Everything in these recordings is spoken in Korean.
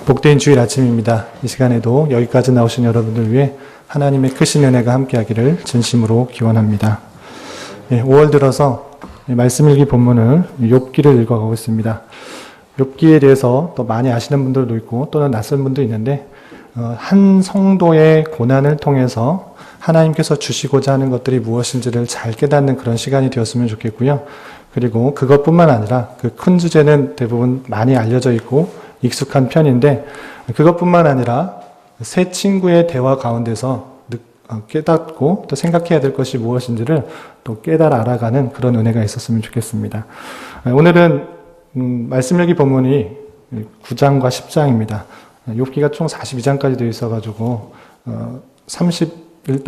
복된 주일 아침입니다. 이 시간에도 여기까지 나오신 여러분들 위해 하나님의 크신 은혜가 함께하기를 진심으로 기원합니다. 5월 들어서 말씀 일기 본문을 욥기를 읽어가고 있습니다. 욥기에 대해서 또 많이 아시는 분들도 있고 또는 낯선 분도 있는데 한 성도의 고난을 통해서 하나님께서 주시고자 하는 것들이 무엇인지를 잘 깨닫는 그런 시간이 되었으면 좋겠고요. 그리고 그것뿐만 아니라 그 큰 주제는 대부분 많이 알려져 있고 익숙한 편인데 그것뿐만 아니라 세 친구의 대화 가운데서 깨닫고 또 생각해야 될 것이 무엇인지를 또 깨달아 알아가는 그런 은혜가 있었으면 좋겠습니다. 오늘은 말씀일기 본문이 9장과 10장입니다. 욥기가 총 42장까지 되어 있어가지고 31일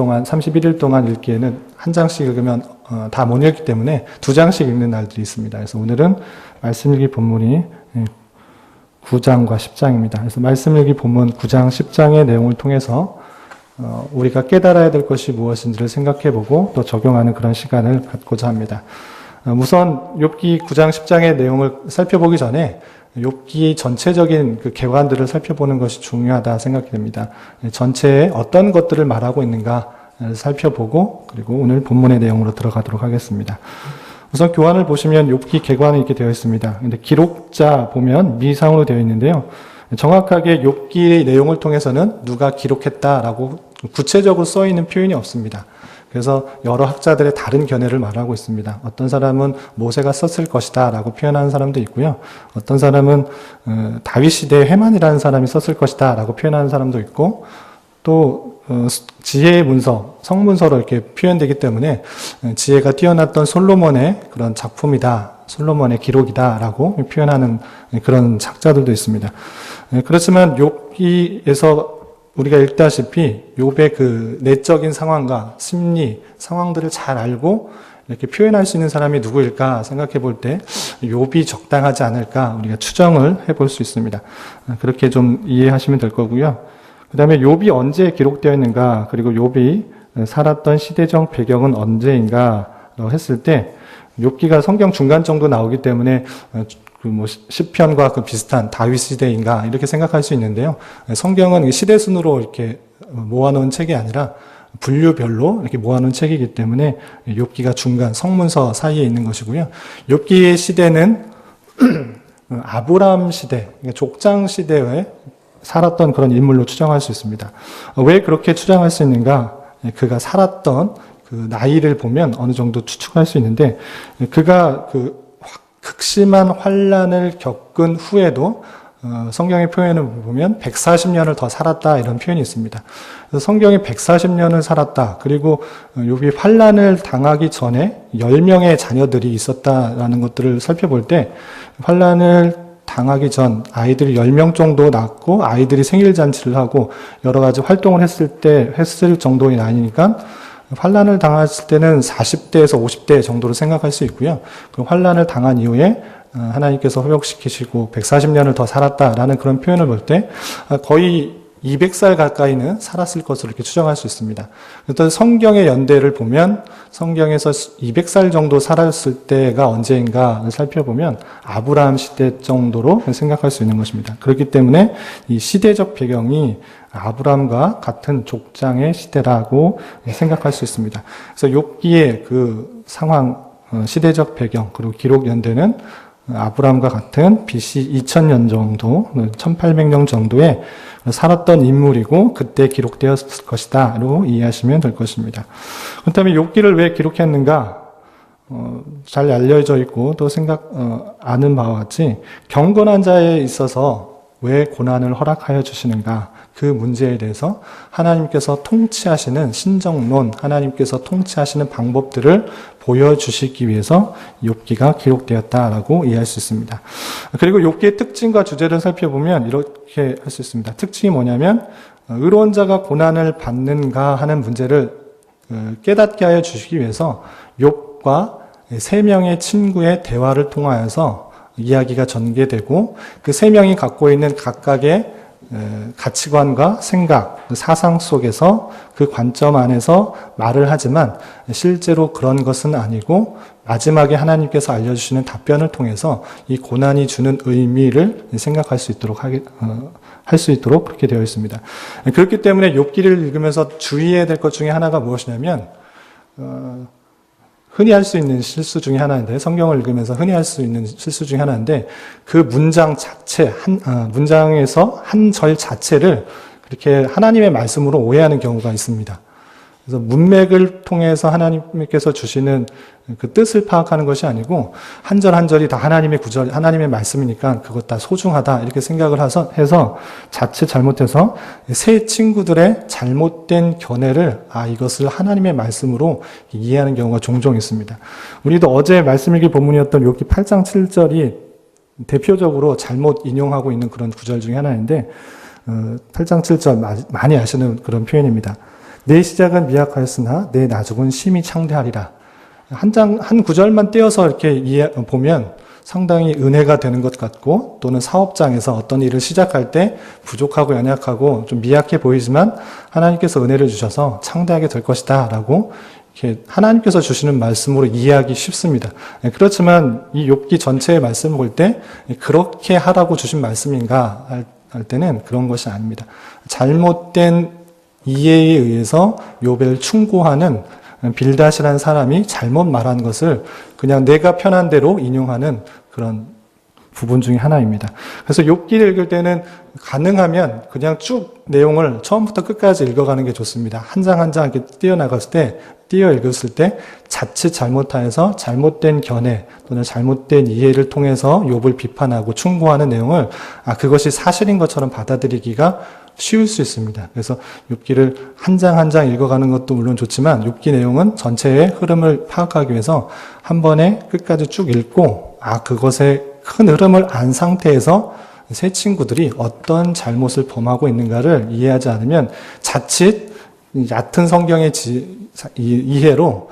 동안 읽기에는 한 장씩 읽으면 다 못 읽기 때문에 두 장씩 읽는 날들이 있습니다. 그래서 오늘은 말씀일기 본문이 9장과 10장입니다. 그래서 말씀일기 본문 9장, 10장의 내용을 통해서 우리가 깨달아야 될 것이 무엇인지를 생각해보고 또 적용하는 그런 시간을 갖고자 합니다. 우선 욥기 9장, 10장의 내용을 살펴보기 전에 욥기 전체적인 그 개관들을 살펴보는 것이 중요하다 생각이 됩니다. 전체에 어떤 것들을 말하고 있는가 살펴보고 그리고 오늘 본문의 내용으로 들어가도록 하겠습니다. 우선 교환을 보시면 욥기 개관이 이렇게 되어 있습니다. 근데 기록자 보면 미상으로 되어 있는데요. 정확하게 욥기의 내용을 통해서는 누가 기록했다라고 구체적으로 써 있는 표현이 없습니다. 그래서 여러 학자들의 다른 견해를 말하고 있습니다. 어떤 사람은 모세가 썼을 것이다 라고 표현하는 사람도 있고요. 어떤 사람은 다윗 시대의 헤만이라는 사람이 썼을 것이다 라고 표현하는 사람도 있고 또 지혜의 문서, 성문서로 이렇게 표현되기 때문에 지혜가 뛰어났던 솔로몬의 그런 작품이다, 솔로몬의 기록이다 라고 표현하는 그런 학자들도 있습니다. 그렇지만 욥기에서 우리가 읽다시피 욥의 그 내적인 상황과 심리, 상황들을 잘 알고 이렇게 표현할 수 있는 사람이 누구일까 생각해 볼 때 욥이 적당하지 않을까 우리가 추정을 해볼 수 있습니다. 그렇게 좀 이해하시면 될 거고요. 그 다음에 욥이 언제 기록되어 있는가, 그리고 욥이 살았던 시대적 배경은 언제인가라고 했을 때 욥기가 성경 중간 정도 나오기 때문에 시편과 그 비슷한 다윗 시대인가 이렇게 생각할 수 있는데요. 성경은 시대 순으로 이렇게 모아놓은 책이 아니라 분류별로 이렇게 모아놓은 책이기 때문에 욥기가 중간 성문서 사이에 있는 것이고요. 욥기의 시대는 아브람 시대, 그러니까 족장 시대에 살았던 그런 인물로 추정할 수 있습니다. 왜 그렇게 추정할 수 있는가? 그가 살았던 그 나이를 보면 어느 정도 추측할 수 있는데 그가 그 극심한 환난을 겪은 후에도 성경의 표현을 보면 140년을 더 살았다 이런 표현이 있습니다. 그래서 성경이 140년을 살았다. 그리고 욥이 환난을 당하기 전에 10명의 자녀들이 있었다라는 것들을 살펴볼 때 환난을 당하기 전 아이들이 10명 정도 낳고 아이들이 생일잔치를 하고 여러 가지 활동을 했을 정도의 나이니까 환난을 당했을 때는 40대에서 50대 정도로 생각할 수 있고요. 그 환난을 당한 이후에 하나님께서 회복시키시고 140년을 더 살았다라는 그런 표현을 볼 때 거의 200살 가까이는 살았을 것으로 이렇게 추정할 수 있습니다. 어떤 성경의 연대를 보면 성경에서 200살 정도 살았을 때가 언제인가를 살펴보면 아브라함 시대 정도로 생각할 수 있는 것입니다. 그렇기 때문에 이 시대적 배경이 아브라함과 같은 족장의 시대라고 생각할 수 있습니다. 그래서 욥기의 그 상황, 시대적 배경 그리고 기록 연대는 아브라함과 같은 BC 2000년 정도, 1800년 정도에 살았던 인물이고 그때 기록되었을 것이다로 이해하시면 될 것입니다. 그렇다면 욥기를 왜 기록했는가? 잘 알려져 있고 또 아는 바와 같이 경건한 자에 있어서 왜 고난을 허락하여 주시는가? 그 문제에 대해서 하나님께서 통치하시는 신정론, 하나님께서 통치하시는 방법들을 보여주시기 위해서 욥기가 기록되었다라고 이해할 수 있습니다. 그리고 욥기의 특징과 주제를 살펴보면 이렇게 할 수 있습니다. 특징이 뭐냐면 의로운 자가 고난을 받는가 하는 문제를 깨닫게 하여 주시기 위해서 욥과 세 명의 친구의 대화를 통하여서 이야기가 전개되고 그 세 명이 갖고 있는 각각의 가치관과 생각, 사상 속에서 그 관점 안에서 말을 하지만 실제로 그런 것은 아니고 마지막에 하나님께서 알려주시는 답변을 통해서 이 고난이 주는 의미를 생각할 수 있도록 할 수 있도록 그렇게 되어 있습니다. 그렇기 때문에 욥기를 읽으면서 주의해야 될 것 중에 하나가 무엇이냐면 흔히 할 수 있는 실수 중에 하나인데, 성경을 읽으면서 흔히 할 수 있는 실수 중에 하나인데, 그 문장 자체, 문장에서 한 절 자체를 그렇게 하나님의 말씀으로 오해하는 경우가 있습니다. 그래서 문맥을 통해서 하나님께서 주시는 그 뜻을 파악하는 것이 아니고, 한 절 한 절이 다 하나님의 구절, 하나님의 말씀이니까 그것 다 소중하다, 이렇게 생각을 해서 자칫 잘못해서 새 친구들의 잘못된 견해를, 이것을 하나님의 말씀으로 이해하는 경우가 종종 있습니다. 우리도 어제 말씀 읽기 본문이었던 욥기 8장 7절이 대표적으로 잘못 인용하고 있는 그런 구절 중에 하나인데, 8장 7절 많이 아시는 그런 표현입니다. 내 시작은 미약하였으나 내 나중은 심히 창대하리라. 한 구절만 떼어서 이렇게 보면 상당히 은혜가 되는 것 같고, 또는 사업장에서 어떤 일을 시작할 때 부족하고 연약하고 좀 미약해 보이지만 하나님께서 은혜를 주셔서 창대하게 될 것이다 라고 이렇게 하나님께서 주시는 말씀으로 이해하기 쉽습니다. 그렇지만 이 욥기 전체의 말씀을 볼 때 그렇게 하라고 주신 말씀인가 할 때는 그런 것이 아닙니다. 잘못된 이해에 의해서 욥을 충고하는 빌닷이라는 사람이 잘못 말한 것을 그냥 내가 편한 대로 인용하는 그런 부분 중에 하나입니다. 그래서 욥기를 읽을 때는 가능하면 그냥 쭉 내용을 처음부터 끝까지 읽어가는 게 좋습니다. 한 장 한 장 이렇게 띄어 읽었을 때 자칫 잘못하여서 잘못된 견해 또는 잘못된 이해를 통해서 욥을 비판하고 충고하는 내용을 그것이 사실인 것처럼 받아들이기가 쉬울 수 있습니다. 그래서 욥기를 한 장 한 장 읽어가는 것도 물론 좋지만 욥기 내용은 전체의 흐름을 파악하기 위해서 한 번에 끝까지 쭉 읽고 그것의 큰 흐름을 안 상태에서 새 친구들이 어떤 잘못을 범하고 있는가를 이해하지 않으면 자칫 얕은 성경의 이해로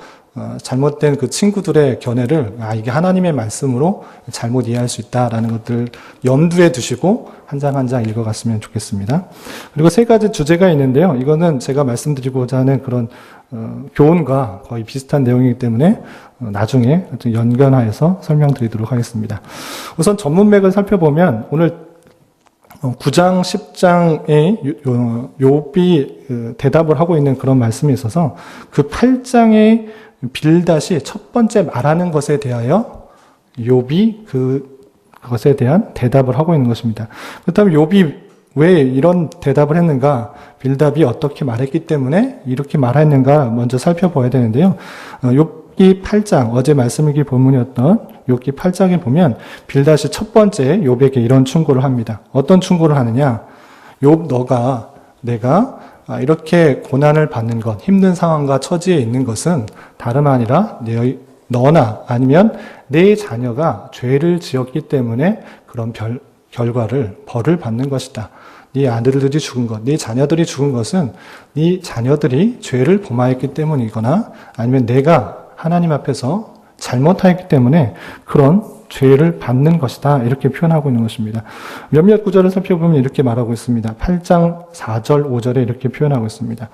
잘못된 그 친구들의 견해를 이게 하나님의 말씀으로 잘못 이해할 수 있다라는 것들을 염두에 두시고 한 장 한 장 읽어갔으면 좋겠습니다. 그리고 세 가지 주제가 있는데요. 이거는 제가 말씀드리고자 하는 그런 교훈과 거의 비슷한 내용이기 때문에 나중에 연관하여서 설명드리도록 하겠습니다. 우선 전문맥을 살펴보면 오늘 9장, 10장에 욥이 대답을 하고 있는 그런 말씀이 있어서 그 8장의 빌닷이 첫 번째 말하는 것에 대하여 욥이 그것에 대한 대답을 하고 있는 것입니다. 그렇다면 욥이 왜 이런 대답을 했는가? 빌닷이 어떻게 말했기 때문에 이렇게 말했는가 먼저 살펴봐야 되는데요. 욥기 8장, 어제 말씀이기 본문이었던 욥기 8장에 보면 빌닷이 첫 번째 욥에게 이런 충고를 합니다. 어떤 충고를 하느냐? 욥, 내가 이렇게 고난을 받는 것, 힘든 상황과 처지에 있는 것은 다름 아니라 너나 아니면 내 자녀가 죄를 지었기 때문에 그런 벌을 받는 것이다. 네 아들들이 죽은 것, 네 자녀들이 죽은 것은 네 자녀들이 죄를 범하였기 때문이거나 아니면 내가 하나님 앞에서 잘못하였기 때문에 그런 죄를 받는 것이다. 이렇게 표현하고 있는 것입니다. 몇몇 구절을 살펴보면 이렇게 말하고 있습니다. 8장 4절, 5절에 이렇게 표현하고 있습니다.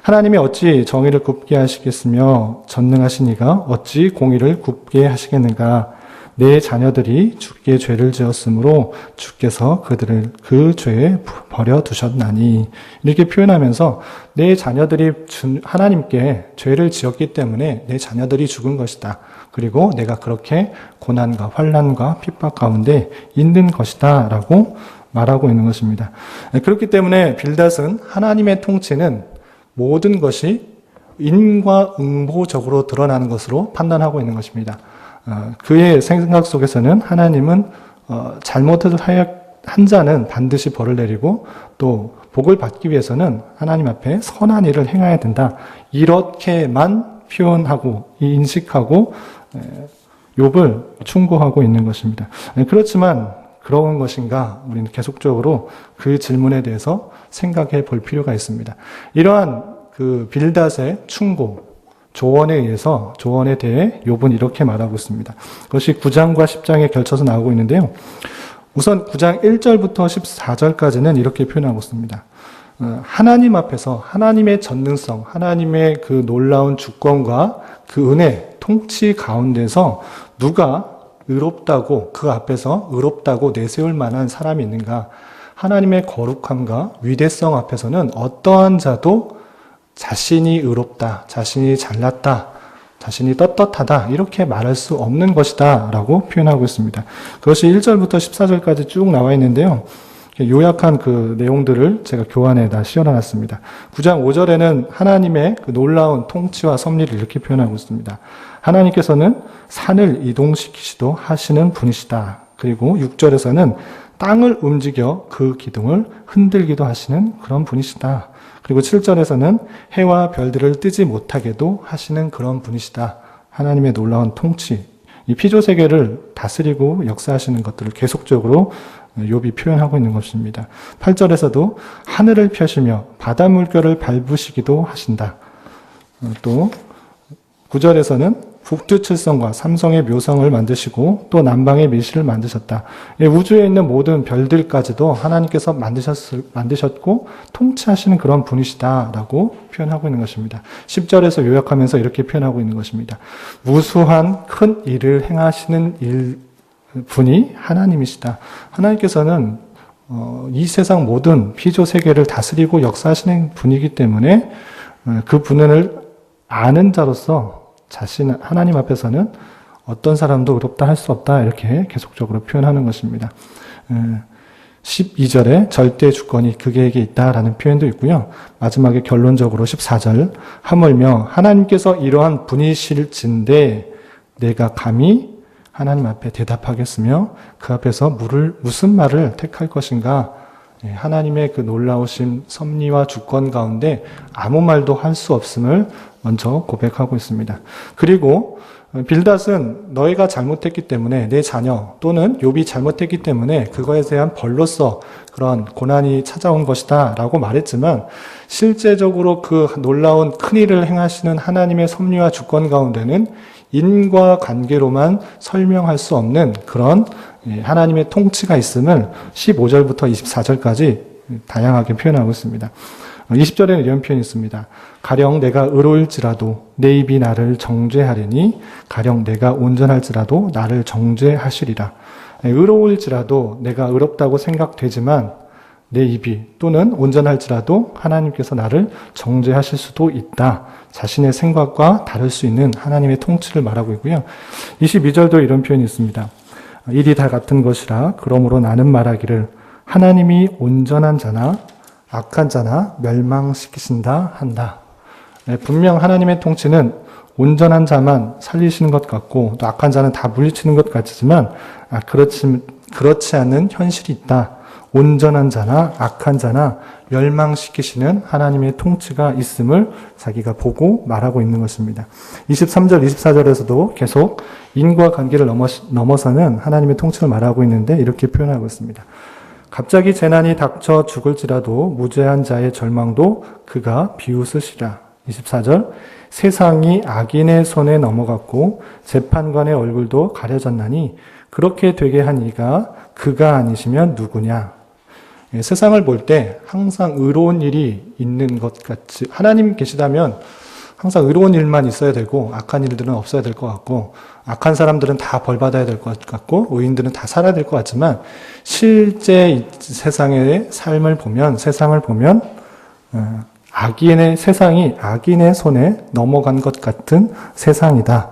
하나님이 어찌 정의를 굽게 하시겠으며 전능하시니가 어찌 공의를 굽게 하시겠는가. 내 자녀들이 주께 죄를 지었으므로 주께서 그들을 그 죄에 버려두셨나니. 이렇게 표현하면서 내 자녀들이 하나님께 죄를 지었기 때문에 내 자녀들이 죽은 것이다. 그리고 내가 그렇게 고난과 환난과 핍박 가운데 있는 것이다 라고 말하고 있는 것입니다. 그렇기 때문에 빌닷은 하나님의 통치는 모든 것이 인과응보적으로 드러나는 것으로 판단하고 있는 것입니다. 그의 생각 속에서는 하나님은 잘못을 한 자는 반드시 벌을 내리고 또 복을 받기 위해서는 하나님 앞에 선한 일을 행해야 된다. 이렇게만 표현하고 인식하고 욥을 충고하고 있는 것입니다. 그렇지만 그런 것인가? 우리는 계속적으로 그 질문에 대해서 생각해 볼 필요가 있습니다. 이러한 그 빌닷의 충고, 조언에 대해 욥은 이렇게 말하고 있습니다. 그것이 9장과 10장에 걸쳐서 나오고 있는데요. 우선 9장 1절부터 14절까지는 이렇게 표현하고 있습니다. 하나님 앞에서 하나님의 전능성, 하나님의 그 놀라운 주권과 그 은혜, 통치 가운데서 누가 의롭다고, 그 앞에서 의롭다고 내세울 만한 사람이 있는가? 하나님의 거룩함과 위대성 앞에서는 어떠한 자도 자신이 의롭다, 자신이 잘났다, 자신이 떳떳하다 이렇게 말할 수 없는 것이다 라고 표현하고 있습니다. 그것이 1절부터 14절까지 쭉 나와 있는데요. 요약한 그 내용들을 제가 교환에다 씌워놨습니다. 9장 5절에는 하나님의 그 놀라운 통치와 섭리를 이렇게 표현하고 있습니다. 하나님께서는 산을 이동시키시도 하시는 분이시다. 그리고 6절에서는 땅을 움직여 그 기둥을 흔들기도 하시는 그런 분이시다. 그리고 7절에서는 해와 별들을 뜨지 못하게도 하시는 그런 분이시다. 하나님의 놀라운 통치, 이 피조세계를 다스리고 역사하시는 것들을 계속적으로 욥이 표현하고 있는 것입니다. 8절에서도 하늘을 펴시며 바다 물결을 밟으시기도 하신다. 또 9절에서는 북두칠성과 삼성의 묘성을 만드시고 또 남방의 밀실을 만드셨다. 우주에 있는 모든 별들까지도 하나님께서 만드셨고 통치하시는 그런 분이시다라고 표현하고 있는 것입니다. 10절에서 요약하면서 이렇게 표현하고 있는 것입니다. 무수한 큰 일을 행하시는 분이 하나님이시다. 하나님께서는 이 세상 모든 피조 세계를 다스리고 역사하시는 분이기 때문에 그 분을 아는 자로서 하나님 앞에서는 어떤 사람도 의롭다 할 수 없다 이렇게 계속적으로 표현하는 것입니다. 12절에 절대 주권이 그에게 있다라는 표현도 있고요. 마지막에 결론적으로 14절 하물며 하나님께서 이러한 분이실진데 내가 감히 하나님 앞에 대답하겠으며 그 앞에서 무슨 말을 택할 것인가. 하나님의 그 놀라우신 섭리와 주권 가운데 아무 말도 할 수 없음을 먼저 고백하고 있습니다. 그리고 빌닷은 너희가 잘못했기 때문에 내 자녀 또는 욥이 잘못했기 때문에 그거에 대한 벌로서 그런 고난이 찾아온 것이다 라고 말했지만 실제적으로 그 놀라운 큰일을 행하시는 하나님의 섭리와 주권 가운데는 인과 관계로만 설명할 수 없는 그런 하나님의 통치가 있음을 15절부터 24절까지 다양하게 표현하고 있습니다. 20절에는 이런 표현이 있습니다. 가령 내가 의로울지라도 내 입이 나를 정죄하리니 가령 내가 온전할지라도 나를 정죄하시리라. 의로울지라도 내가 의롭다고 생각되지만 내 입이 또는 온전할지라도 하나님께서 나를 정죄하실 수도 있다. 자신의 생각과 다를 수 있는 하나님의 통치를 말하고 있고요. 22절도 이런 표현이 있습니다. 일이 다 같은 것이라 그러므로 나는 말하기를 하나님이 온전한 자나 악한 자나 멸망시키신다 한다. 분명 하나님의 통치는 온전한 자만 살리시는 것 같고 또 악한 자는 다 물리치는 것 같지만 그렇지 않은 현실이 있다. 온전한 자나 악한 자나 멸망시키시는 하나님의 통치가 있음을 자기가 보고 말하고 있는 것입니다. 23절, 24절에서도 계속 인과 관계를 넘어서는 하나님의 통치를 말하고 있는데 이렇게 표현하고 있습니다. 갑자기 재난이 닥쳐 죽을지라도 무죄한 자의 절망도 그가 비웃으시라. 24절 세상이 악인의 손에 넘어갔고 재판관의 얼굴도 가려졌나니 그렇게 되게 한 이가 그가 아니시면 누구냐. 세상을 볼 때 항상 의로운 일이 있는 것 같이 하나님 계시다면 항상 의로운 일만 있어야 되고 악한 일들은 없어야 될 것 같고 악한 사람들은 다 벌받아야 될 것 같고 의인들은 다 살아야 될 것 같지만 실제 세상의 삶을 보면 세상을 보면 세상이 악인의 손에 넘어간 것 같은 세상이다.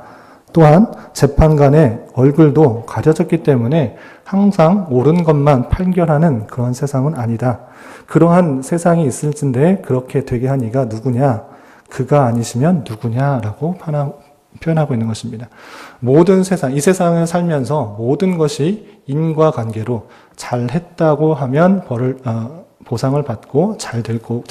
또한 재판관의 얼굴도 가려졌기 때문에 항상 옳은 것만 판결하는 그런 세상은 아니다. 그러한 세상이 있을진데 그렇게 되게 한 이가 누구냐? 그가 아니시면 누구냐라고 표현하고 있는 것입니다. 모든 세상, 이 세상을 살면서 모든 것이 인과관계로 잘했다고 하면 보상을 받고 잘 되고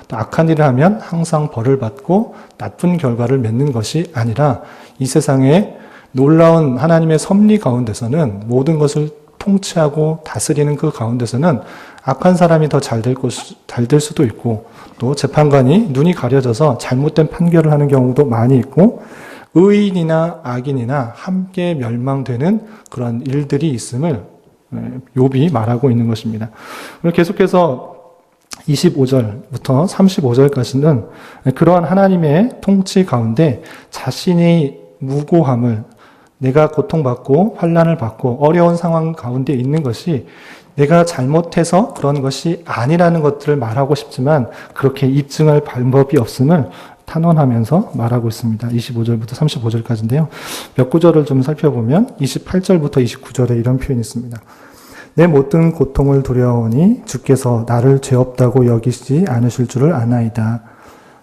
또 악한 일을 하면 항상 벌을 받고 나쁜 결과를 맺는 것이 아니라 이 세상에 놀라운 하나님의 섭리 가운데서는 모든 것을 통치하고 다스리는 그 가운데서는 악한 사람이 더 잘 될 수도 있고 또 재판관이 눈이 가려져서 잘못된 판결을 하는 경우도 많이 있고 의인이나 악인이나 함께 멸망되는 그런 일들이 있음을 욥이 말하고 있는 것입니다. 그리고 계속해서 25절부터 35절까지는 그러한 하나님의 통치 가운데 자신이 무고함을, 내가 고통받고 환난을 받고 어려운 상황 가운데 있는 것이 내가 잘못해서 그런 것이 아니라는 것들을 말하고 싶지만 그렇게 입증할 방법이 없음을 탄원하면서 말하고 있습니다. 25절부터 35절까지인데요. 몇 구절을 좀 살펴보면 28절부터 29절에 이런 표현이 있습니다. 내 모든 고통을 두려워하니 주께서 나를 죄 없다고 여기시지 않으실 줄을 아나이다.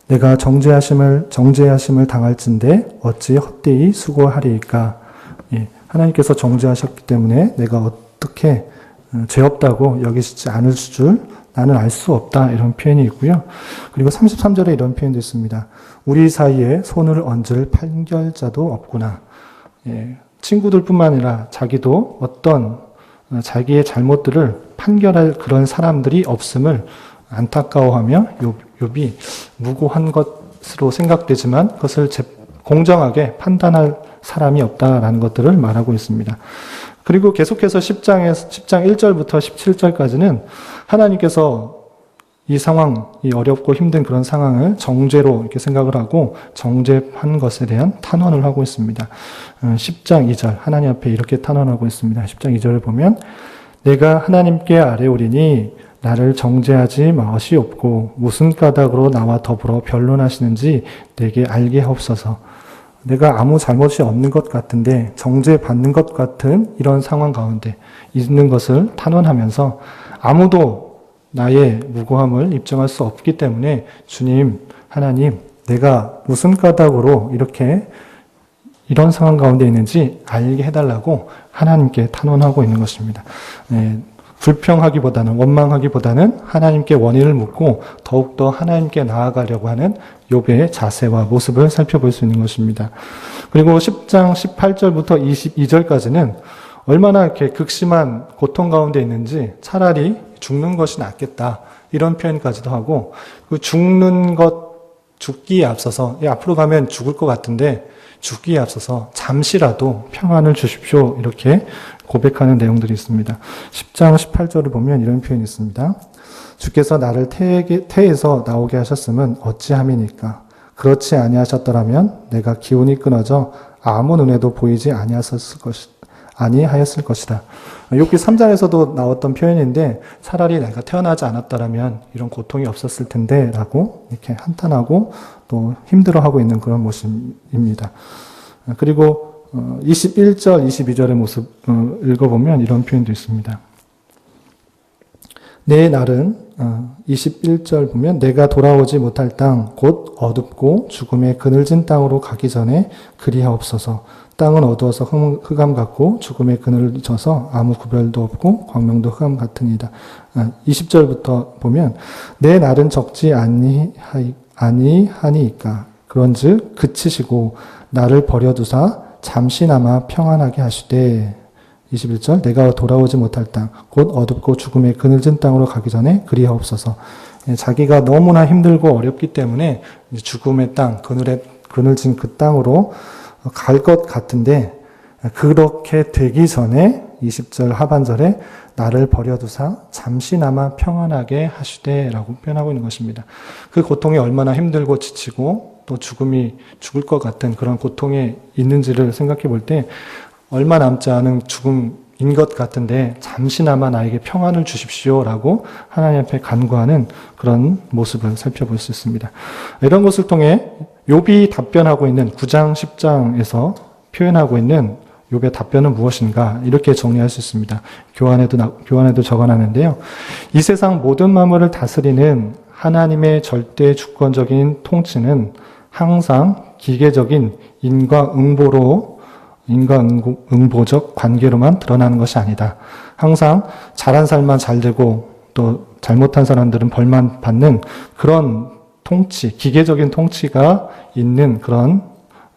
내가 정죄하심을 당할진대 어찌 헛되이 수고하리이까. 예, 하나님께서 정죄하셨기 때문에 내가 어떻게 죄 없다고 여기시지 않을 줄 나는 알 수 없다. 이런 표현이 있고요. 그리고 33절에 이런 표현도 있습니다. 우리 사이에 손을 얹을 판결자도 없구나. 예, 친구들뿐만 아니라 자기도 어떤 자기의 잘못들을 판결할 그런 사람들이 없음을 안타까워하며 욥이 무고한 것으로 생각되지만 그것을 공정하게 판단할 사람이 없다라는 것들을 말하고 있습니다. 그리고 계속해서 10장 1절부터 17절까지는 하나님께서 이 상황, 이 어렵고 힘든 그런 상황을 정죄로 이렇게 생각을 하고 정죄한 것에 대한 탄원을 하고 있습니다. 10장 2절 하나님 앞에 이렇게 탄원하고 있습니다. 10장 2절을 보면 내가 하나님께 아뢰오리니 나를 정죄하지 마시옵고 무슨 까닭으로 나와 더불어 변론하시는지 내게 알게 하옵소서. 내가 아무 잘못이 없는 것 같은데 정죄받는 것 같은 이런 상황 가운데 있는 것을 탄원하면서 아무도 나의 무고함을 입증할 수 없기 때문에 주님, 하나님, 내가 무슨 까닭으로 이렇게 이런 상황 가운데 있는지 알게 해달라고 하나님께 탄원하고 있는 것입니다. 불평하기보다는, 원망하기보다는 하나님께 원인을 묻고 더욱더 하나님께 나아가려고 하는 욥의 자세와 모습을 살펴볼 수 있는 것입니다. 그리고 10장 18절부터 22절까지는 얼마나 이렇게 극심한 고통 가운데 있는지 차라리 죽는 것이 낫겠다. 이런 표현까지도 하고, 그 죽기에 앞서서, 앞으로 가면 죽을 것 같은데, 죽기에 앞서서 잠시라도 평안을 주십시오. 이렇게 고백하는 내용들이 있습니다. 10장 18절을 보면 이런 표현이 있습니다. 주께서 나를 태에서 나오게 하셨음은 어찌함이니까. 그렇지 아니하셨더라면 내가 기운이 끊어져 아무 눈에도 보이지 아니하였을 것이다. 욥기 3장에서도 나왔던 표현인데 차라리 내가 태어나지 않았더라면 이런 고통이 없었을 텐데 라고 이렇게 한탄하고 또 힘들어하고 있는 그런 모습입니다. 그리고 21절, 22절의 모습 읽어보면 이런 표현도 있습니다. 내 날은 21절 보면 내가 돌아오지 못할 땅 곧 어둡고 죽음의 그늘진 땅으로 가기 전에 그리하옵소서. 땅은 어두워서 흑암 같고 죽음의 그늘을 져서 아무 구별도 없고 광명도 흑암 같으니이다. 20절부터 보면 내 날은 적지 아니하니이까. 그런즉 그치시고 나를 버려두사 잠시나마 평안하게 하시되. 21절 내가 돌아오지 못할 땅 곧 어둡고 죽음의 그늘진 땅으로 가기 전에 그리하옵소서. 자기가 너무나 힘들고 어렵기 때문에 죽음의 땅, 그늘진 그 땅으로 갈 것 같은데 그렇게 되기 전에 20절 하반절에 나를 버려두사 잠시나마 평안하게 하시되 라고 표현하고 있는 것입니다. 그 고통이 얼마나 힘들고 지치고 또 죽을 것 같은 그런 고통에 있는지를 생각해 볼 때 얼마 남지 않은 죽음인 것 같은데 잠시나마 나에게 평안을 주십시오라고 하나님 앞에 간구하는 그런 모습을 살펴볼 수 있습니다. 이런 것을 통해 욥이 답변하고 있는 9장 10장에서 표현하고 있는 욥의 답변은 무엇인가 이렇게 정리할 수 있습니다. 교환에도 적어놨는데요. 이 세상 모든 만물을 다스리는 하나님의 절대 주권적인 통치는 항상 기계적인 인과응보적 관계로만 드러나는 것이 아니다. 항상 잘한 사람만 잘 되고 또 잘못한 사람들은 벌만 받는 그런 통치, 기계적인 통치가 있는 그런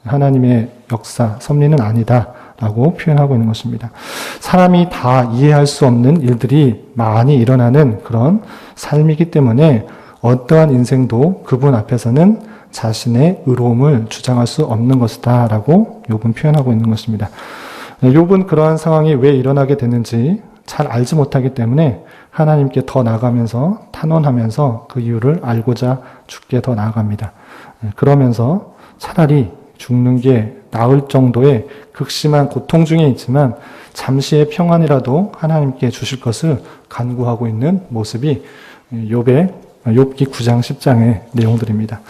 하나님의 역사, 섭리는 아니다라고 표현하고 있는 것입니다. 사람이 다 이해할 수 없는 일들이 많이 일어나는 그런 삶이기 때문에 어떠한 인생도 그분 앞에서는 자신의 의로움을 주장할 수 없는 것이다 라고 욥은 표현하고 있는 것입니다. 욥은 그러한 상황이 왜 일어나게 됐는지 잘 알지 못하기 때문에 하나님께 더 나아가면서 탄원하면서 그 이유를 알고자 주께 더 나아갑니다. 그러면서 차라리 죽는 게 나을 정도의 극심한 고통 중에 있지만 잠시의 평안이라도 하나님께 주실 것을 간구하고 있는 모습이 욥기 9장 10장의 내용들입니다.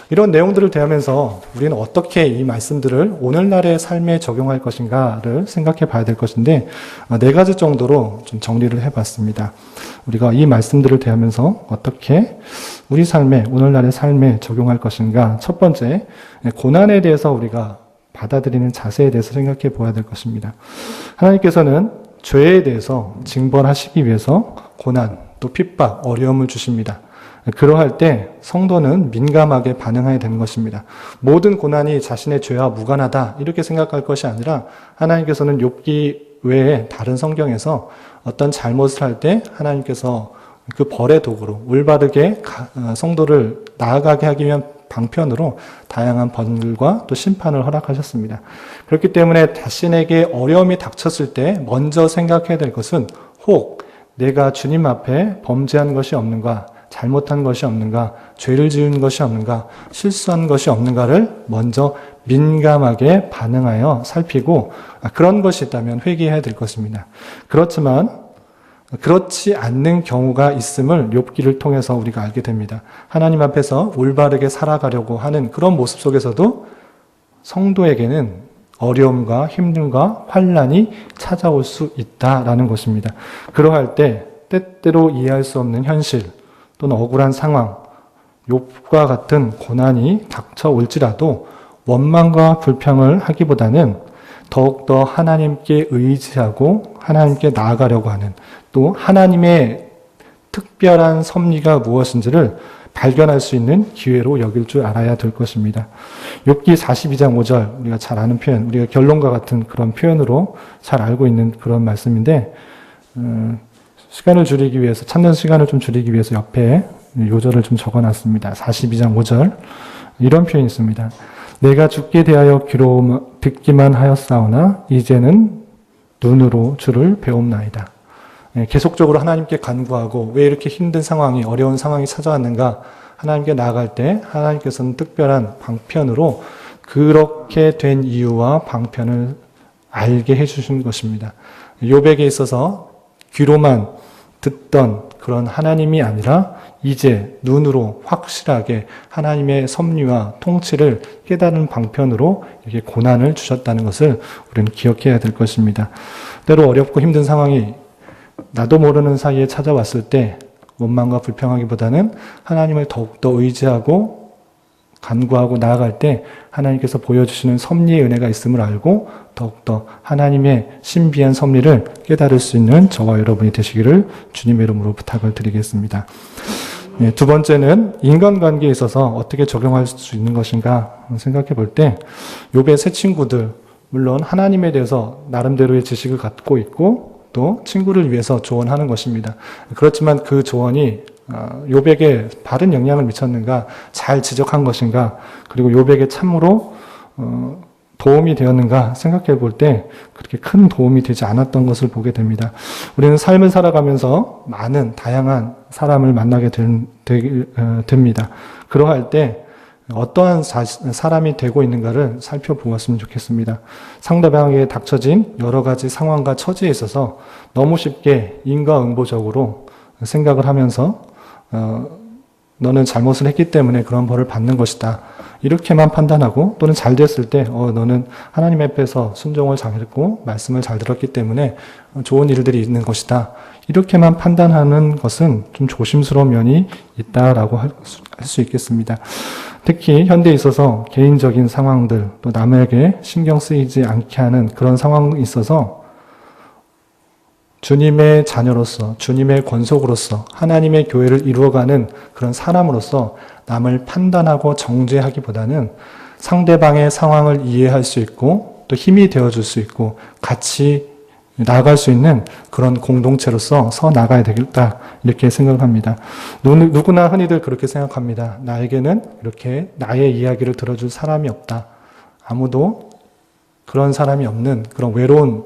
이런 내용들을 대하면서 우리는 어떻게 이 말씀들을 오늘날의 삶에 적용할 것인가를 생각해 봐야 될 것인데 4가지 정도로 좀 정리를 해봤습니다. 우리가 이 말씀들을 대하면서 어떻게 우리 삶에 오늘날의 삶에 적용할 것인가. 첫 번째, 고난에 대해서 우리가 받아들이는 자세에 대해서 생각해 보아야 될 것입니다. 하나님께서는 죄에 대해서 징벌하시기 위해서 고난, 또 핍박, 어려움을 주십니다. 그러할 때 성도는 민감하게 반응해야 되는 것입니다. 모든 고난이 자신의 죄와 무관하다 이렇게 생각할 것이 아니라 하나님께서는 욥기 외에 다른 성경에서 어떤 잘못을 할 때 하나님께서 그 벌의 도구로 올바르게 성도를 나아가게 하기 위한 방편으로 다양한 벌과 또 심판을 허락하셨습니다. 그렇기 때문에 자신에게 어려움이 닥쳤을 때 먼저 생각해야 될 것은 혹 내가 주님 앞에 범죄한 것이 없는가, 잘못한 것이 없는가, 죄를 지은 것이 없는가, 실수한 것이 없는가를 먼저 민감하게 반응하여 살피고 그런 것이 있다면 회개해야 될 것입니다. 그렇지만 그렇지 않는 경우가 있음을 욥기를 통해서 우리가 알게 됩니다. 하나님 앞에서 올바르게 살아가려고 하는 그런 모습 속에서도 성도에게는 어려움과 힘듦과 환난이 찾아올 수 있다라는 것입니다. 그러할 때 때때로 이해할 수 없는 현실 또는 억울한 상황, 욥과 같은 고난이 닥쳐올지라도 원망과 불평을 하기보다는 더욱더 하나님께 의지하고 하나님께 나아가려고 하는 또 하나님의 특별한 섭리가 무엇인지를 발견할 수 있는 기회로 여길 줄 알아야 될 것입니다. 욥기 42장 5절 우리가 잘 아는 표현, 우리가 결론과 같은 그런 표현으로 잘 알고 있는 그런 말씀인데 시간을 줄이기 위해서 찾는 시간을 좀 줄이기 위해서 옆에 요절을 좀 적어놨습니다. 42장 5절 이런 표현이 있습니다. 내가 죽게 대하여 귀로 듣기만 하였사오나 이제는 눈으로 주를 배움나이다. 계속적으로 하나님께 간구하고 왜 이렇게 힘든 상황이 어려운 상황이 찾아왔는가 하나님께 나아갈 때 하나님께서는 특별한 방편으로 그렇게 된 이유와 방편을 알게 해주신 것입니다. 욥에게 있어서 귀로만 듣던 그런 하나님이 아니라 이제 눈으로 확실하게 하나님의 섭리와 통치를 깨달은 방편으로 이렇게 고난을 주셨다는 것을 우리는 기억해야 될 것입니다. 때로 어렵고 힘든 상황이 나도 모르는 사이에 찾아왔을 때 원망과 불평하기보다는 하나님을 더욱더 의지하고 간구하고 나아갈 때 하나님께서 보여주시는 섭리의 은혜가 있음을 알고 더욱더 하나님의 신비한 섭리를 깨달을 수 있는 저와 여러분이 되시기를 주님의 이름으로 부탁을 드리겠습니다. 두 번째는 인간관계에 있어서 어떻게 적용할 수 있는 것인가 생각해 볼 때 욥의 세 친구들 물론 하나님에 대해서 나름대로의 지식을 갖고 있고 또 친구를 위해서 조언하는 것입니다. 그렇지만 그 조언이 욥에게 바른 영향을 미쳤는가, 잘 지적한 것인가, 그리고 욥에게 참으로 도움이 되었는가 생각해 볼 때 그렇게 큰 도움이 되지 않았던 것을 보게 됩니다. 우리는 삶을 살아가면서 많은 다양한 사람을 만나게 됩니다. 그러할 때 어떠한 사람이 되고 있는가를 살펴보았으면 좋겠습니다. 상대방에게 닥쳐진 여러 가지 상황과 처지에 있어서 너무 쉽게 인과응보적으로 생각을 하면서 너는 잘못을 했기 때문에 그런 벌을 받는 것이다. 이렇게만 판단하고 또는 잘 됐을 때 너는 하나님 앞에서 순종을 잘했고 말씀을 잘 들었기 때문에 좋은 일들이 있는 것이다. 이렇게만 판단하는 것은 좀 조심스러운 면이 있다라고 할 수 있겠습니다. 특히 현대에 있어서 개인적인 상황들 또 남에게 신경 쓰이지 않게 하는 그런 상황이 있어서 주님의 자녀로서 주님의 권속으로서 하나님의 교회를 이루어가는 그런 사람으로서 남을 판단하고 정죄하기보다는 상대방의 상황을 이해할 수 있고 또 힘이 되어줄 수 있고 같이 나아갈 수 있는 그런 공동체로서 서 나가야 되겠다 이렇게 생각합니다. 누구나 흔히들 그렇게 생각합니다. 나에게는 이렇게 나의 이야기를 들어줄 사람이 없다. 아무도 그런 사람이 없는 그런 외로운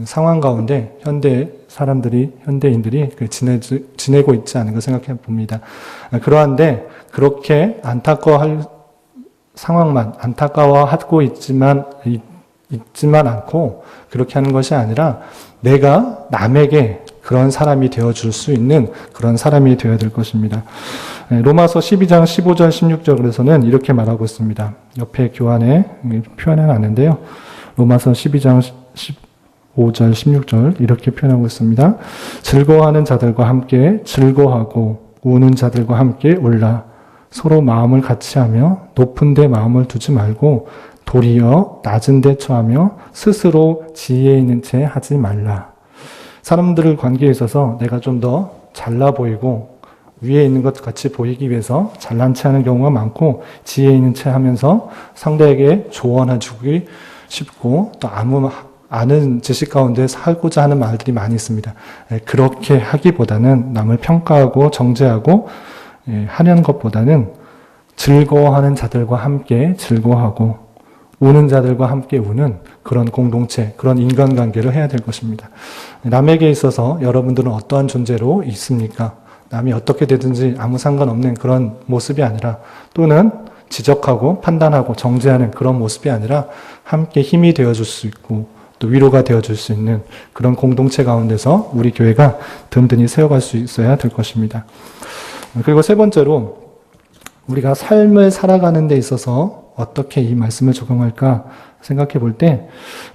상황 가운데 현대인들이 지내고 있지 않은가 생각해 봅니다. 그러한데 그렇게 안타까워할 상황만 안타까워하고 있지만 않고 그렇게 하는 것이 아니라 내가 남에게 그런 사람이 되어줄 수 있는 그런 사람이 되어야 될 것입니다. 로마서 12장 15절 16절에서는 이렇게 말하고 있습니다. 옆에 교환에 표현해 놨는데요. 로마서 12장 15절 16절 이렇게 표현하고 있습니다. 즐거워하는 자들과 함께 즐거워하고 우는 자들과 함께 울라. 서로 마음을 같이 하며 높은 데 마음을 두지 말고 도리어 낮은 데 처하며 스스로 지혜 있는 채 하지 말라. 사람들 관계에 있어서 내가 좀 더 잘나 보이고 위에 있는 것 같이 보이기 위해서 잘난 체 하는 경우가 많고 지혜 있는 채 하면서 상대에게 조언해주기 쉽고 또 아는 지식 가운데 살고자 하는 말들이 많이 있습니다. 그렇게 하기보다는 남을 평가하고 정죄하고 하려는 것보다는 즐거워하는 자들과 함께 즐거워하고 우는 자들과 함께 우는 그런 공동체, 그런 인간관계를 해야 될 것입니다. 남에게 있어서 여러분들은 어떠한 존재로 있습니까? 남이 어떻게 되든지 아무 상관없는 그런 모습이 아니라 또는 지적하고 판단하고 정죄하는 그런 모습이 아니라 함께 힘이 되어줄 수 있고 또 위로가 되어줄 수 있는 그런 공동체 가운데서 우리 교회가 든든히 세워갈 수 있어야 될 것입니다. 그리고 세 번째로 우리가 삶을 살아가는 데 있어서 어떻게 이 말씀을 적용할까 생각해 볼 때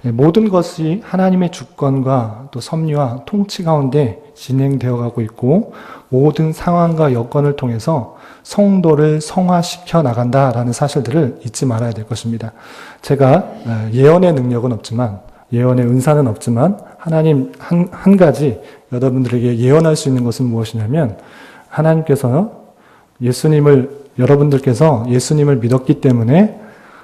모든 것이 하나님의 주권과 또 섭리와 통치 가운데 진행되어 가고 있고 모든 상황과 여건을 통해서 성도를 성화시켜 나간다라는 사실들을 잊지 말아야 될 것입니다. 제가 예언의 능력은 없지만 예언의 은사는 없지만 하나님 한 가지 여러분들에게 예언할 수 있는 것은 무엇이냐면 하나님께서 여러분들께서 예수님을 믿었기 때문에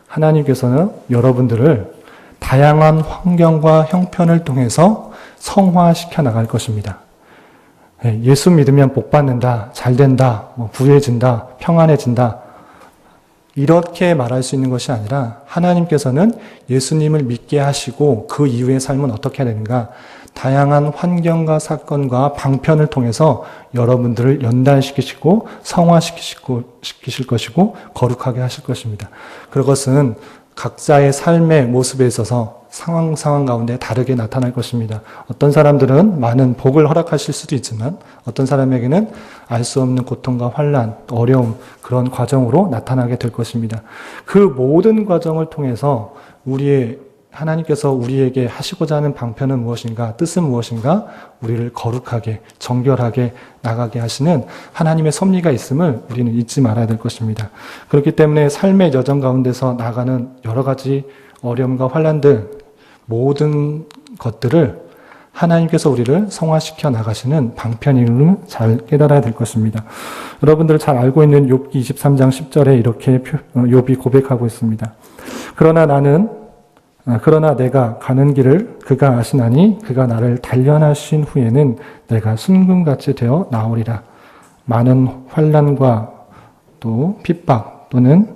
하나님께서는 여러분들을 다양한 환경과 형편을 통해서 성화시켜 나갈 것입니다. 예수 믿으면 복 받는다, 잘 된다, 부유해진다, 평안해진다 이렇게 말할 수 있는 것이 아니라 하나님께서는 예수님을 믿게 하시고 그 이후의 삶은 어떻게 해야 되는가? 다양한 환경과 사건과 방편을 통해서 여러분들을 연단시키시고 성화시키실 것이고 거룩하게 하실 것입니다. 그것은 각자의 삶의 모습에 있어서 상황 가운데 다르게 나타날 것입니다. 어떤 사람들은 많은 복을 허락하실 수도 있지만 어떤 사람에게는 알 수 없는 고통과 환난, 어려움 그런 과정으로 나타나게 될 것입니다. 그 모든 과정을 통해서 하나님께서 우리에게 하시고자 하는 방편은 무엇인가, 뜻은 무엇인가, 우리를 거룩하게, 정결하게 나가게 하시는 하나님의 섭리가 있음을 우리는 잊지 말아야 될 것입니다. 그렇기 때문에 삶의 여정 가운데서 나가는 여러 가지 어려움과 환난들, 모든 것들을 하나님께서 우리를 성화시켜 나가시는 방편임을 잘 깨달아야 될 것입니다. 여러분들 잘 알고 있는 욥기 23장 10절에 이렇게 욥이 고백하고 있습니다. 그러나 내가 가는 길을 그가 아시나니 그가 나를 단련하신 후에는 내가 순금같이 되어 나오리라. 많은 환난과 또 핍박 또는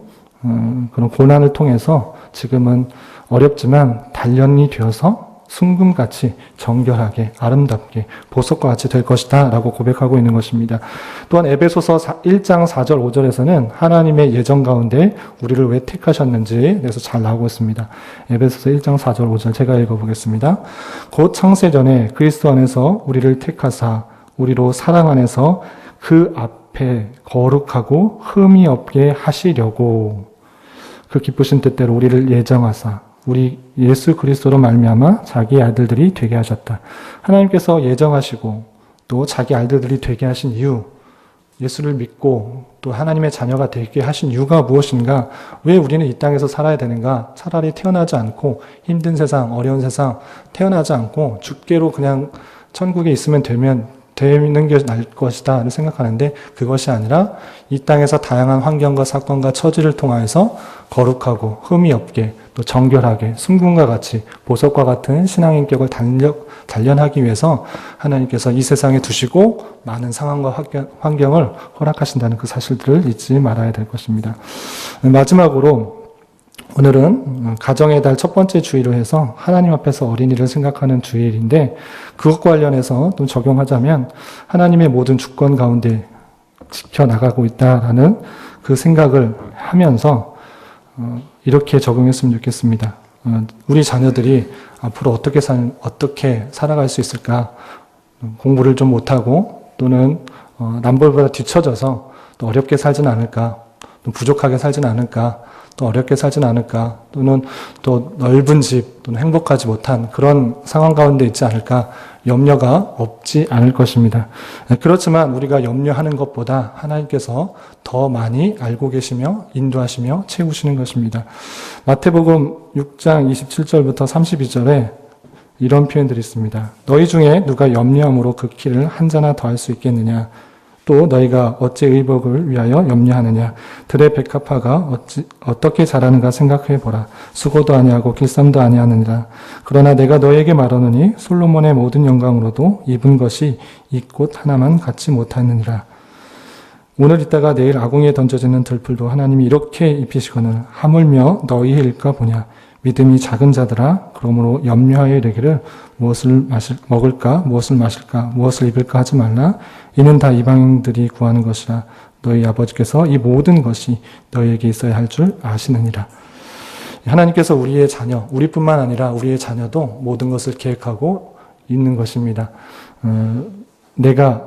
그런 고난을 통해서 지금은 어렵지만 단련이 되어서 순금같이 정결하게 아름답게 보석과 같이 될 것이다 라고 고백하고 있는 것입니다. 또한 에베소서 1장 4절 5절에서는 하나님의 예정 가운데 우리를 왜 택하셨는지에 대해서 잘 나오고 있습니다. 에베소서 1장 4절 5절 제가 읽어보겠습니다. 곧 창세 전에 그리스도 안에서 우리를 택하사 우리로 사랑 안에서 그 앞에 거룩하고 흠이 없게 하시려고 그 기쁘신 뜻대로 우리를 예정하사 우리 예수 그리스도로 말미암아 자기 아들들이 되게 하셨다. 하나님께서 예정하시고 또 자기 아들들이 되게 하신 이유, 예수를 믿고 또 하나님의 자녀가 되게 하신 이유가 무엇인가? 왜 우리는 이 땅에서 살아야 되는가? 차라리 태어나지 않고 힘든 세상, 어려운 세상 태어나지 않고 죽게로 그냥 천국에 있으면 되는 게 나을 것이다 를 생각하는데 그것이 아니라 이 땅에서 다양한 환경과 사건과 처지를 통하여서 거룩하고 흠이 없게 또 정결하게 순금과 같이 보석과 같은 신앙 인격을 단련하기 위해서 하나님께서 이 세상에 두시고 많은 상황과 환경을 허락하신다는 그 사실들을 잊지 말아야 될 것입니다. 마지막으로 오늘은 가정의 달 첫 번째 주일로 해서 하나님 앞에서 어린이를 생각하는 주일인데 그것과 관련해서 좀 적용하자면 하나님의 모든 주권 가운데 지켜나가고 있다라는 그 생각을 하면서 이렇게 적용했으면 좋겠습니다. 우리 자녀들이 앞으로 어떻게 살아갈 수 있을까? 공부를 좀 못하고 또는 남들보다 뒤처져서 또 어렵게 살지는 않을까? 또 부족하게 살지는 않을까? 또 어렵게 살지는 않을까? 또는 또 넓은 집, 또는 행복하지 못한 그런 상황 가운데 있지 않을까? 염려가 없지 않을 것입니다. 그렇지만 우리가 염려하는 것보다 하나님께서 더 많이 알고 계시며 인도하시며 채우시는 것입니다. 마태복음 6장 27절부터 32절에 이런 표현들이 있습니다. 너희 중에 누가 염려함으로 그 키를 한 자나 더할 수 있겠느냐? 또 너희가 어찌 의복을 위하여 염려하느냐? 들의 백합화가 어떻게 자라는가 생각해 보라. 수고도 아니하고 길쌈도 아니하느니라. 그러나 내가 너희에게 말하노니 솔로몬의 모든 영광으로도 입은 것이 이 꽃 하나만 갖지 못하느니라. 오늘 있다가 내일 아궁이에 던져지는 들풀도 하나님이 이렇게 입히시거늘 하물며 너희일까 보냐. 믿음이 작은 자들아, 그러므로 염려하여 이르기를 무엇을 먹을까, 무엇을 마실까, 무엇을 입을까 하지 말라. 이는 다 이방인들이 구하는 것이라. 너희 아버지께서 이 모든 것이 너희에게 있어야 할 줄 아시느니라. 하나님께서 우리의 자녀, 우리뿐만 아니라 우리의 자녀도 모든 것을 계획하고 있는 것입니다. 내가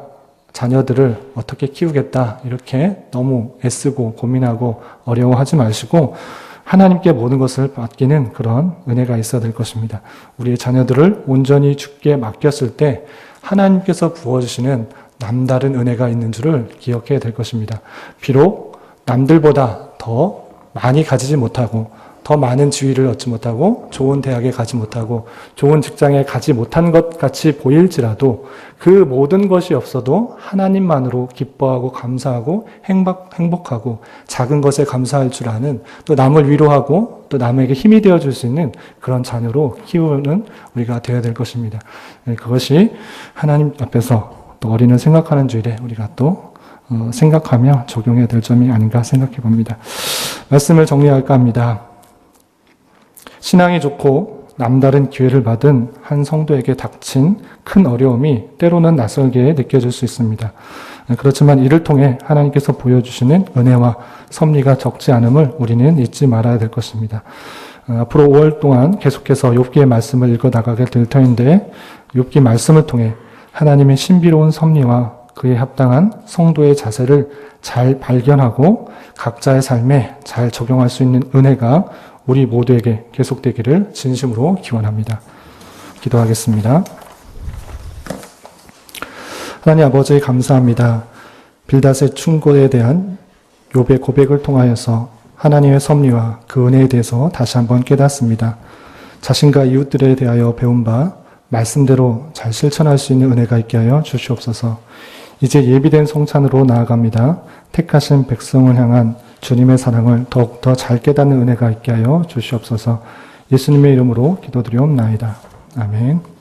자녀들을 어떻게 키우겠다 이렇게 너무 애쓰고 고민하고 어려워하지 마시고 하나님께 모든 것을 맡기는 그런 은혜가 있어야 될 것입니다. 우리의 자녀들을 온전히 주께 맡겼을 때 하나님께서 부어주시는 남다른 은혜가 있는 줄을 기억해야 될 것입니다. 비록 남들보다 더 많이 가지지 못하고 더 많은 지위를 얻지 못하고 좋은 대학에 가지 못하고 좋은 직장에 가지 못한 것 같이 보일지라도 그 모든 것이 없어도 하나님만으로 기뻐하고 감사하고 행복하고 작은 것에 감사할 줄 아는 또 남을 위로하고 또 남에게 힘이 되어줄 수 있는 그런 자녀로 키우는 우리가 되어야 될 것입니다. 그것이 하나님 앞에서 또 어린을 생각하는 주일에 우리가 또 생각하며 적용해야 될 점이 아닌가 생각해 봅니다. 말씀을 정리할까 합니다. 신앙이 좋고 남다른 기회를 받은 한 성도에게 닥친 큰 어려움이 때로는 낯설게 느껴질 수 있습니다. 그렇지만 이를 통해 하나님께서 보여주시는 은혜와 섭리가 적지 않음을 우리는 잊지 말아야 될 것입니다. 앞으로 5월 동안 계속해서 욥기의 말씀을 읽어 나가게 될 터인데 욥기 말씀을 통해 하나님의 신비로운 섭리와 그에 합당한 성도의 자세를 잘 발견하고 각자의 삶에 잘 적용할 수 있는 은혜가 우리 모두에게 계속되기를 진심으로 기원합니다. 기도하겠습니다. 하나님 아버지 감사합니다. 빌닷의 충고에 대한 욥의 고백을 통하여서 하나님의 섭리와 그 은혜에 대해서 다시 한번 깨닫습니다. 자신과 이웃들에 대하여 배운 바 말씀대로 잘 실천할 수 있는 은혜가 있게 하여 주시옵소서. 이제 예비된 성찬으로 나아갑니다. 택하신 백성을 향한 주님의 사랑을 더욱더 잘 깨닫는 은혜가 있게 하여 주시옵소서. 예수님의 이름으로 기도드리옵나이다. 아멘.